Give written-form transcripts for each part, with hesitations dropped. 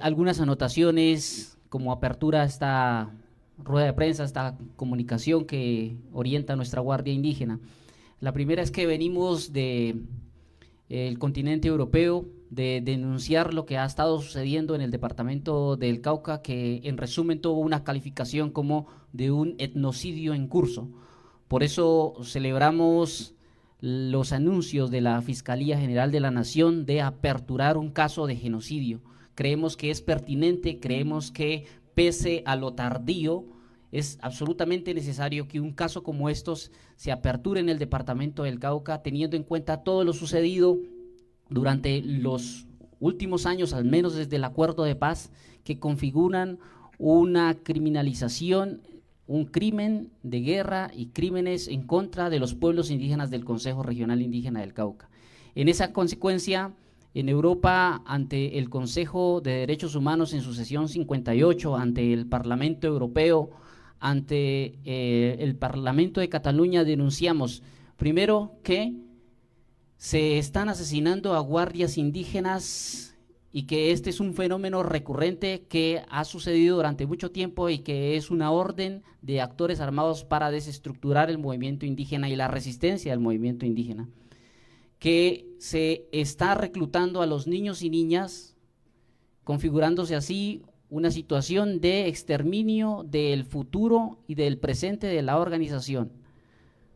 Algunas anotaciones como apertura a esta rueda de prensa, esta comunicación que orienta a nuestra Guardia Indígena. La primera es que venimos del continente europeo, de denunciar lo que ha estado sucediendo en el departamento del Cauca, que en resumen tuvo una calificación como de un etnocidio en curso. Por eso celebramos los anuncios de la Fiscalía General de la Nación de aperturar un caso de genocidio. Creemos que es pertinente, creemos que pese a lo tardío, es absolutamente necesario que un caso como estos se aperture en el departamento del Cauca, teniendo en cuenta todo lo sucedido durante los últimos años, al menos desde el acuerdo de paz, que configuran una criminalización, un crimen de guerra y crímenes en contra de los pueblos indígenas del Consejo Regional Indígena del Cauca. En esa consecuencia, en Europa, ante el Consejo de Derechos Humanos en su sesión 58, ante el Parlamento Europeo, ante el Parlamento de Cataluña, denunciamos primero que se están asesinando a guardias indígenas y que este es un fenómeno recurrente que ha sucedido durante mucho tiempo y que es una orden de actores armados para desestructurar el movimiento indígena y la resistencia del movimiento indígena, que se está reclutando a los niños y niñas, configurándose así una situación de exterminio del futuro y del presente de la organización.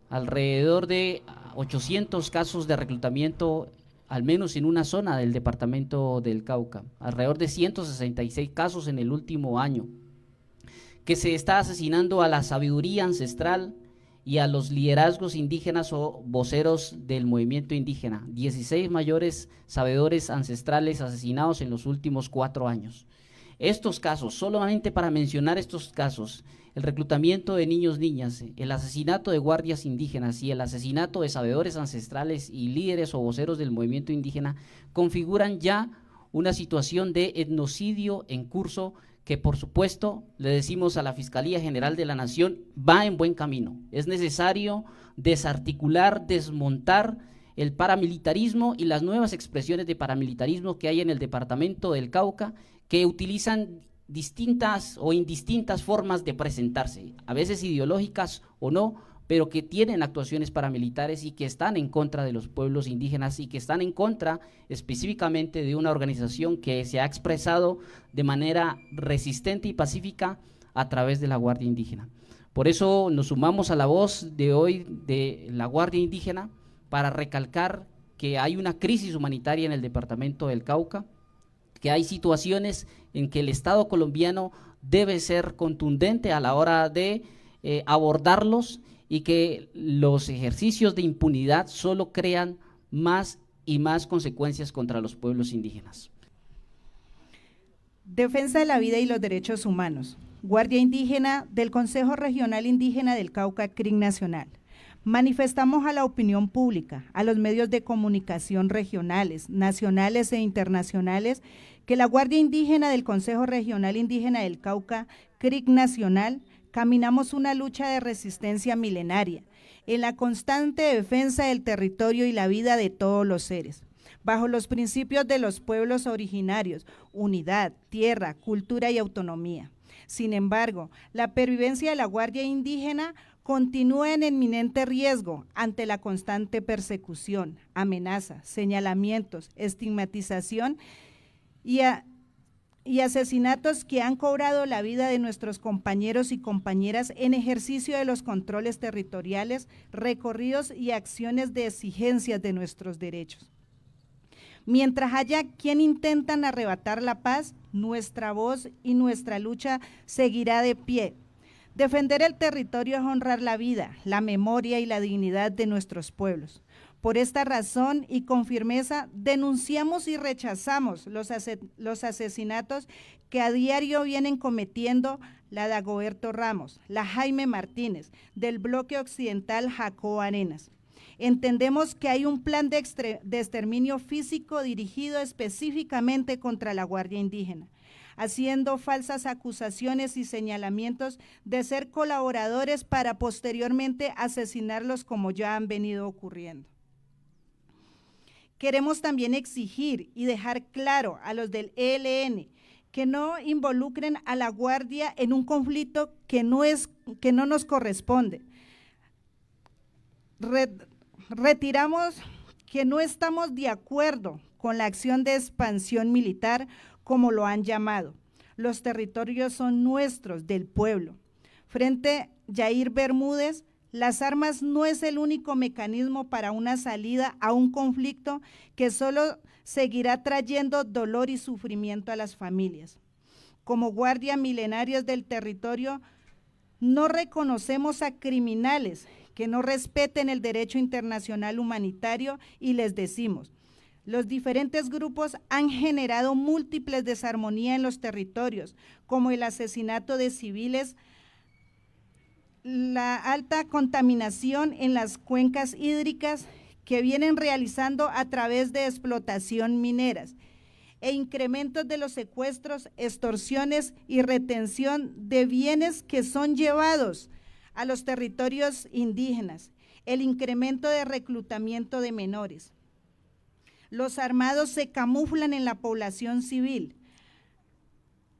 Alrededor de 800 casos de reclutamiento, al menos en una zona del departamento del Cauca, alrededor de 166 casos en el último año, que se está asesinando a la sabiduría ancestral y a los liderazgos indígenas o voceros del movimiento indígena. 16 mayores sabedores ancestrales asesinados en los últimos 4 años. Estos casos, solamente para mencionar estos casos, el reclutamiento de niños, niñas, el asesinato de guardias indígenas y el asesinato de sabedores ancestrales y líderes o voceros del movimiento indígena configuran ya una situación de etnocidio en curso que, por supuesto, le decimos a la Fiscalía General de la Nación, va en buen camino. Es necesario desarticular, desmontar el paramilitarismo y las nuevas expresiones de paramilitarismo que hay en el departamento del Cauca, que utilizan distintas o indistintas formas de presentarse, a veces ideológicas o no, pero que tienen actuaciones paramilitares y que están en contra de los pueblos indígenas y que están en contra específicamente de una organización que se ha expresado de manera resistente y pacífica a través de la Guardia Indígena. Por eso nos sumamos a la voz de hoy de la Guardia Indígena para recalcar que hay una crisis humanitaria en el departamento del Cauca, que hay situaciones en que el Estado colombiano debe ser contundente a la hora de abordarlos y que los ejercicios de impunidad solo crean más y más consecuencias contra los pueblos indígenas. Defensa de la vida y los derechos humanos. Guardia Indígena del Consejo Regional Indígena del Cauca, CRIC Nacional. Manifestamos a la opinión pública, a los medios de comunicación regionales, nacionales e internacionales, que la Guardia Indígena del Consejo Regional Indígena del Cauca, CRIC Nacional, caminamos una lucha de resistencia milenaria, en la constante defensa del territorio y la vida de todos los seres, bajo los principios de los pueblos originarios, unidad, tierra, cultura y autonomía. Sin embargo, la pervivencia de la Guardia Indígena continúa en inminente riesgo ante la constante persecución, amenaza, señalamientos, estigmatización y asesinatos que han cobrado la vida de nuestros compañeros y compañeras en ejercicio de los controles territoriales, recorridos y acciones de exigencias de nuestros derechos. Mientras haya quien intentan arrebatar la paz, nuestra voz y nuestra lucha seguirá de pie. Defender el territorio es honrar la vida, la memoria y la dignidad de nuestros pueblos. Por esta razón y con firmeza denunciamos y rechazamos los asesinatos que a diario vienen cometiendo la Dagoberto Ramos, la Jaime Martínez, del bloque occidental Jacobo Arenas. Entendemos que hay un plan de exterminio físico dirigido específicamente contra la Guardia Indígena, haciendo falsas acusaciones y señalamientos de ser colaboradores para posteriormente asesinarlos como ya han venido ocurriendo. Queremos también exigir y dejar claro a los del ELN que no involucren a la Guardia en un conflicto que no nos corresponde. Retiramos que no estamos de acuerdo con la acción de expansión militar, como lo han llamado. Los territorios son nuestros, del pueblo. Frente Yair Bermúdez, las armas no es el único mecanismo para una salida a un conflicto que solo seguirá trayendo dolor y sufrimiento a las familias. Como guardia milenarios del territorio, no reconocemos a criminales que no respeten el derecho internacional humanitario y les decimos: los diferentes grupos han generado múltiples desarmonías en los territorios, como el asesinato de civiles, la alta contaminación en las cuencas hídricas que vienen realizando a través de explotación mineras, e incrementos de los secuestros, extorsiones y retención de bienes que son llevados a los territorios indígenas, el incremento de reclutamiento de menores. Los armados se camuflan en la población civil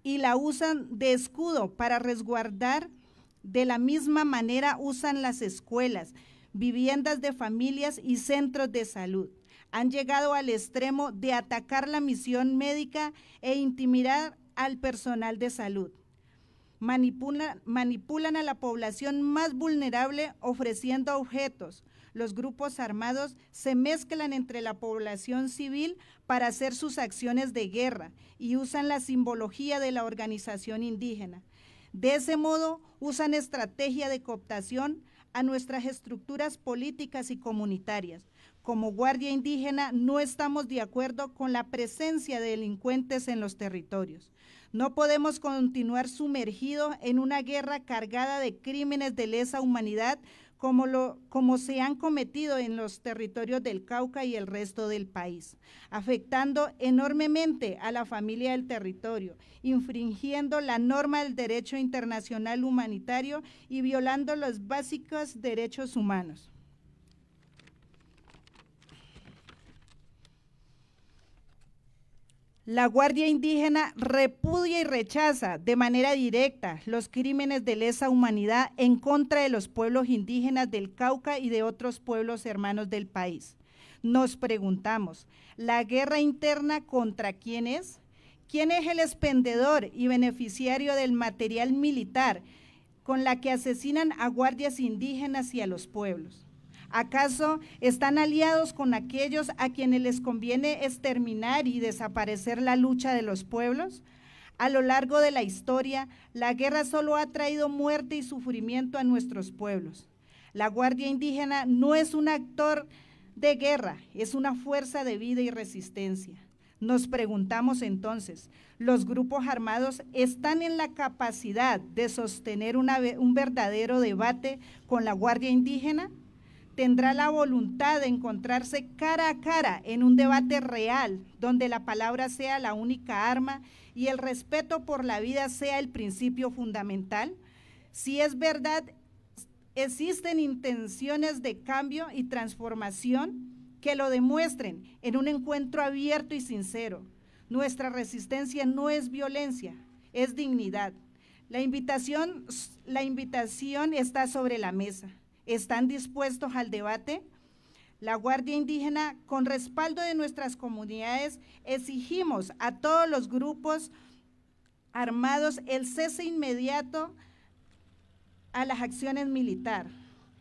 y la usan de escudo para resguardar. De la misma manera usan las escuelas, viviendas de familias y centros de salud. Han llegado al extremo de atacar la misión médica e intimidar al personal de salud. Manipulan a la población más vulnerable ofreciendo objetos. Los grupos armados se mezclan entre la población civil para hacer sus acciones de guerra y usan la simbología de la organización indígena. De ese modo, usan estrategia de cooptación a nuestras estructuras políticas y comunitarias. Como Guardia Indígena, no estamos de acuerdo con la presencia de delincuentes en los territorios. No podemos continuar sumergidos en una guerra cargada de crímenes de lesa humanidad como se han cometido en los territorios del Cauca y el resto del país, afectando enormemente a la familia del territorio, infringiendo la norma del derecho internacional humanitario y violando los básicos derechos humanos. La Guardia Indígena repudia y rechaza de manera directa los crímenes de lesa humanidad en contra de los pueblos indígenas del Cauca y de otros pueblos hermanos del país. Nos preguntamos, ¿la guerra interna contra quién es? ¿Quién es el expendedor y beneficiario del material militar con la que asesinan a guardias indígenas y a los pueblos? ¿Acaso están aliados con aquellos a quienes les conviene exterminar y desaparecer la lucha de los pueblos? A lo largo de la historia, la guerra solo ha traído muerte y sufrimiento a nuestros pueblos. La Guardia Indígena no es un actor de guerra, es una fuerza de vida y resistencia. Nos preguntamos entonces, ¿los grupos armados están en la capacidad de sostener un verdadero debate con la Guardia Indígena? ¿Tendrá la voluntad de encontrarse cara a cara en un debate real, donde la palabra sea la única arma y el respeto por la vida sea el principio fundamental? Si es verdad, existen intenciones de cambio y transformación, que lo demuestren en un encuentro abierto y sincero. Nuestra resistencia no es violencia, es dignidad. La invitación está sobre la mesa. ¿Están dispuestos al debate? La Guardia Indígena, con respaldo de nuestras comunidades, exigimos a todos los grupos armados el cese inmediato a las acciones militares,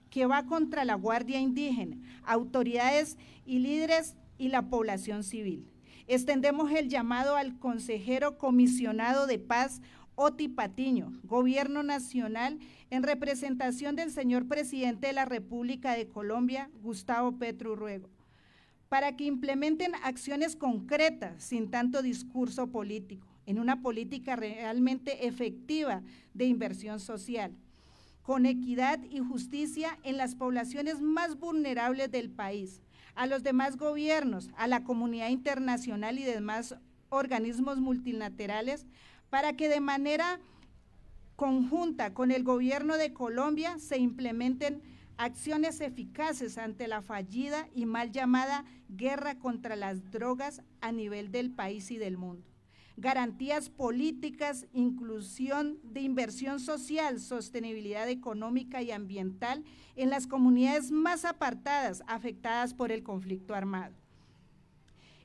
que va contra la Guardia Indígena, autoridades y líderes y la población civil. Extendemos el llamado al consejero comisionado de paz, Oti Patiño, Gobierno Nacional, en representación del señor Presidente de la República de Colombia, Gustavo Petro Urrego, para que implementen acciones concretas sin tanto discurso político, en una política realmente efectiva de inversión social, con equidad y justicia en las poblaciones más vulnerables del país, a los demás gobiernos, a la comunidad internacional y demás organismos multilaterales, para que de manera conjunta con el gobierno de Colombia se implementen acciones eficaces ante la fallida y mal llamada guerra contra las drogas a nivel del país y del mundo. garantías políticas, inclusión de inversión social, sostenibilidad económica y ambiental en las comunidades más apartadas afectadas por el conflicto armado.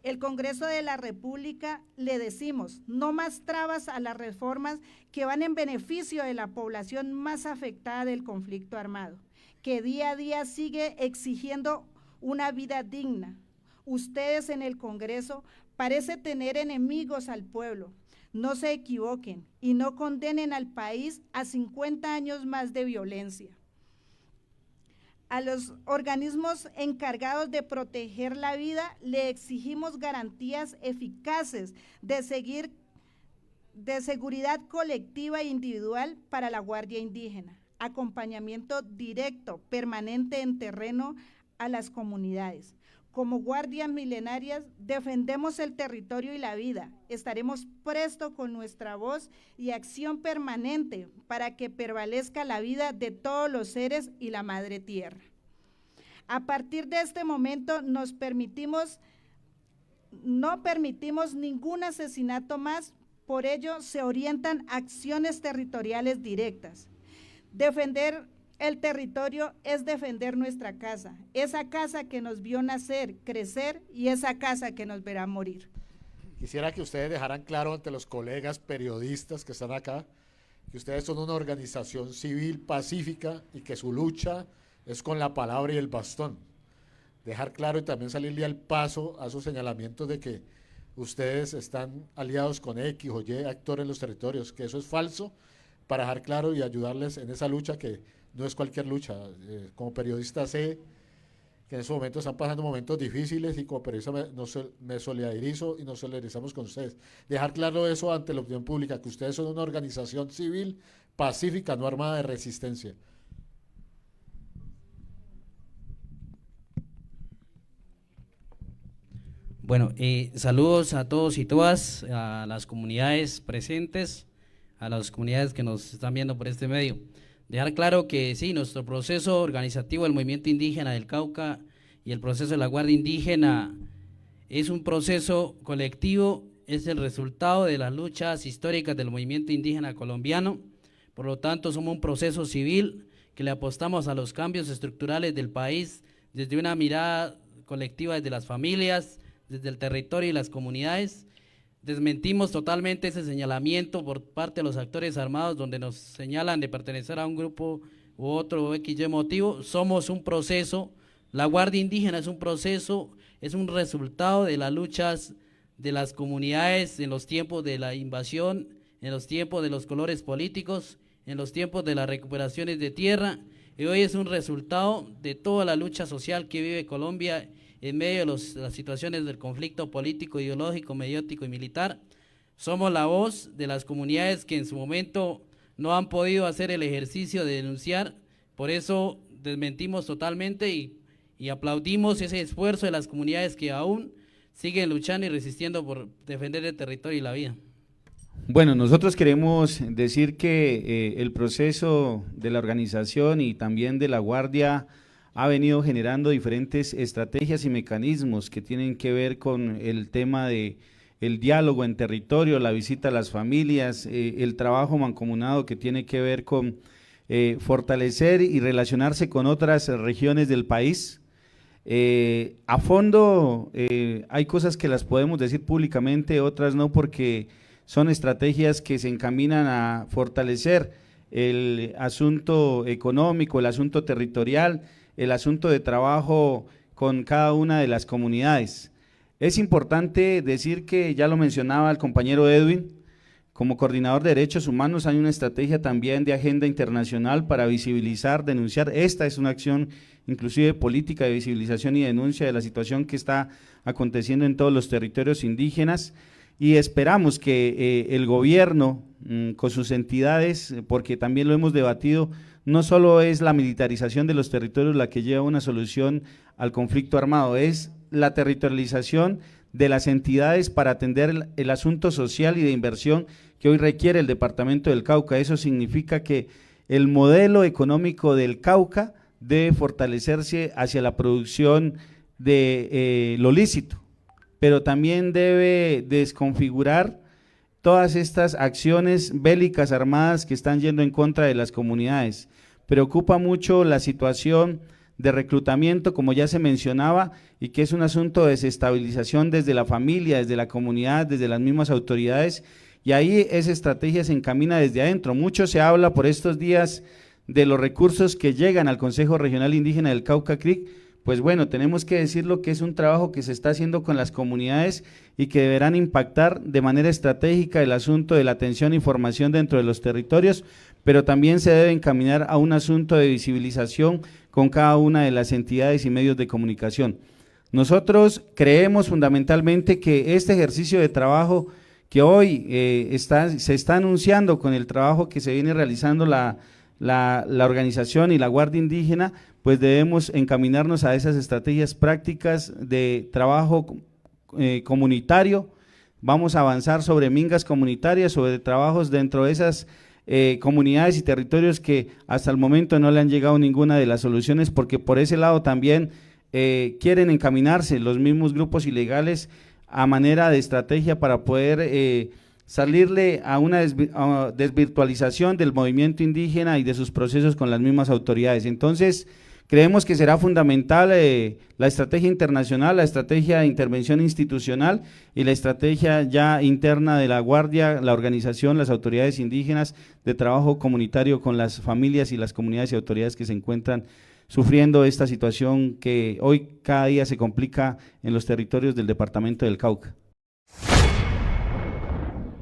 El Congreso de la República le decimos, no más trabas a las reformas que van en beneficio de la población más afectada del conflicto armado, que día a día sigue exigiendo una vida digna. Ustedes en el Congreso parece tener enemigos al pueblo. No se equivoquen y no condenen al país a 50 años más de violencia. A los organismos encargados de proteger la vida le exigimos garantías eficaces de seguridad colectiva e individual para la Guardia Indígena, acompañamiento directo, permanente en terreno a las comunidades. Como guardias milenarias defendemos el territorio y la vida. Estaremos prestos con nuestra voz y acción permanente para que prevalezca la vida de todos los seres y la madre tierra. A partir de este momento no permitimos ningún asesinato más, por ello se orientan acciones territoriales directas. Defender el territorio es defender nuestra casa, esa casa que nos vio nacer, crecer y esa casa que nos verá morir. Quisiera que ustedes dejaran claro ante los colegas periodistas que están acá, que ustedes son una organización civil pacífica y que su lucha es con la palabra y el bastón. Dejar claro y también salirle al paso a esos señalamientos de que ustedes están aliados con X o Y actores en los territorios, que eso es falso, para dejar claro y ayudarles en esa lucha que no es cualquier lucha. Como periodista sé que en esos momentos están pasando momentos difíciles y como periodista me solidarizo y nos solidarizamos con ustedes. Dejar claro eso ante la opinión pública, que ustedes son una organización civil pacífica, no armada de resistencia. Bueno, saludos a todos y todas, a las comunidades presentes, a las comunidades que nos están viendo por este medio. Dejar claro que sí, nuestro proceso organizativo del movimiento indígena del Cauca y el proceso de la Guardia Indígena es un proceso colectivo, es el resultado de las luchas históricas del movimiento indígena colombiano. Por lo tanto, somos un proceso civil que le apostamos a los cambios estructurales del país desde una mirada colectiva desde las familias, desde el territorio y las comunidades. Desmentimos totalmente ese señalamiento por parte de los actores armados donde nos señalan de pertenecer a un grupo u otro XY motivo. Somos un proceso, la Guardia Indígena es un proceso, es un resultado de las luchas de las comunidades en los tiempos de la invasión, en los tiempos de los colores políticos, en los tiempos de las recuperaciones de tierra, y hoy es un resultado de toda la lucha social que vive Colombia en medio de las situaciones del conflicto político, ideológico, mediático y militar. Somos la voz de las comunidades que en su momento no han podido hacer el ejercicio de denunciar, por eso desmentimos totalmente y aplaudimos ese esfuerzo de las comunidades que aún siguen luchando y resistiendo por defender el territorio y la vida. Bueno, nosotros queremos decir que el proceso de la organización y también de la Guardia ha venido generando diferentes estrategias y mecanismos que tienen que ver con el tema de el diálogo en territorio, la visita a las familias, el trabajo mancomunado que tiene que ver con fortalecer y relacionarse con otras regiones del país. A fondo hay cosas que las podemos decir públicamente, otras no, porque son estrategias que se encaminan a fortalecer el asunto económico, el asunto territorial, el asunto de trabajo con cada una de las comunidades. Es importante decir que, ya lo mencionaba el compañero Edwin, como coordinador de derechos humanos hay una estrategia también de agenda internacional para visibilizar, denunciar. Esta es una acción inclusive política de visibilización y denuncia de la situación que está aconteciendo en todos los territorios indígenas, y esperamos que el gobierno con sus entidades, porque también lo hemos debatido, no solo es la militarización de los territorios la que lleva una solución al conflicto armado, es la territorialización de las entidades para atender el asunto social y de inversión que hoy requiere el departamento del Cauca. Eso significa que el modelo económico del Cauca debe fortalecerse hacia la producción de lo lícito, pero también debe desconfigurar todas estas acciones bélicas armadas que están yendo en contra de las comunidades. Preocupa mucho la situación de reclutamiento, como ya se mencionaba, y que es un asunto de desestabilización desde la familia, desde la comunidad, desde las mismas autoridades, y ahí esa estrategia se encamina desde adentro. Mucho se habla por estos días de los recursos que llegan al Consejo Regional Indígena del Cauca Creek. Pues bueno, tenemos que decirlo que es un trabajo que se está haciendo con las comunidades y que deberán impactar de manera estratégica el asunto de la atención e información dentro de los territorios, pero también se debe encaminar a un asunto de visibilización con cada una de las entidades y medios de comunicación. Nosotros creemos fundamentalmente que este ejercicio de trabajo que hoy se está anunciando con el trabajo que se viene realizando la organización y la Guardia Indígena, pues debemos encaminarnos a esas estrategias prácticas de trabajo comunitario. Vamos a avanzar sobre mingas comunitarias, sobre trabajos dentro de esas comunidades y territorios que hasta el momento no le han llegado ninguna de las soluciones, porque por ese lado también quieren encaminarse los mismos grupos ilegales a manera de estrategia para poder salirle a una desvirtualización del movimiento indígena y de sus procesos con las mismas autoridades. Entonces, creemos que será fundamental la estrategia internacional, la estrategia de intervención institucional y la estrategia ya interna de la Guardia, la organización, las autoridades indígenas de trabajo comunitario con las familias y las comunidades y autoridades que se encuentran sufriendo esta situación que hoy cada día se complica en los territorios del departamento del Cauca.